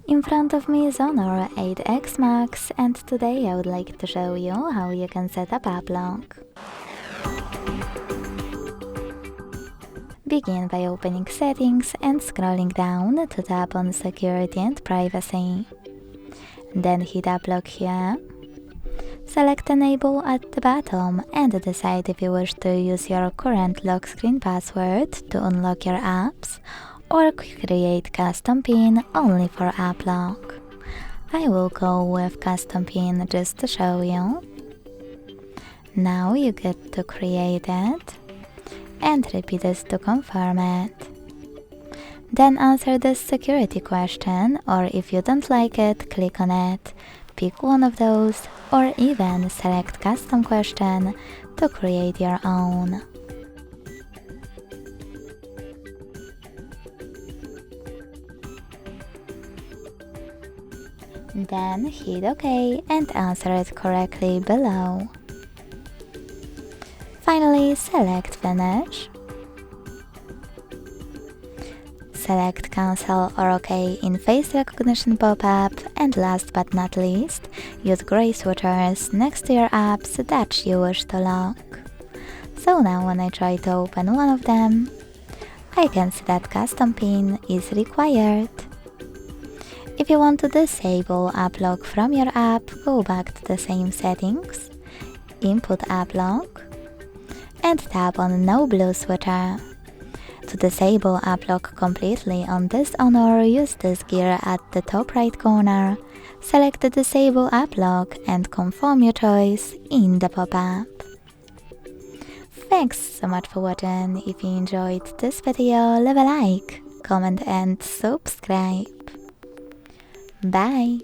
In front of me is Honor 8X Max, and today I would like to show you how you can set up app lock. Begin by opening Settings and scrolling down to tap on Security and Privacy. Then hit App Lock here. Select Enable at the bottom and decide if you wish to use your current lock screen password to unlock your apps or create custom PIN only for app lock. I will go with custom PIN just to show you. Now you get to create it and repeat it to confirm it. Then answer this security question, or if you don't like it, click on it, pick one of those, or even select custom question to create your own. Then hit OK and answer it correctly below. Finally, select Finish. Select Cancel or OK in face recognition pop-up, and last but not least, use gray switchers next to your apps that you wish to lock. So now when I try to open one of them, I can see that custom PIN is required. If you want to disable app lock from your app, go back to the same settings, input app lock, and tap on No Blue Switcher. To disable app lock completely on this Honor, use this gear at the top right corner, select the Disable App Lock and confirm your choice in the pop-up. Thanks so much for watching. If you enjoyed this video, leave a like, comment and subscribe. Bye!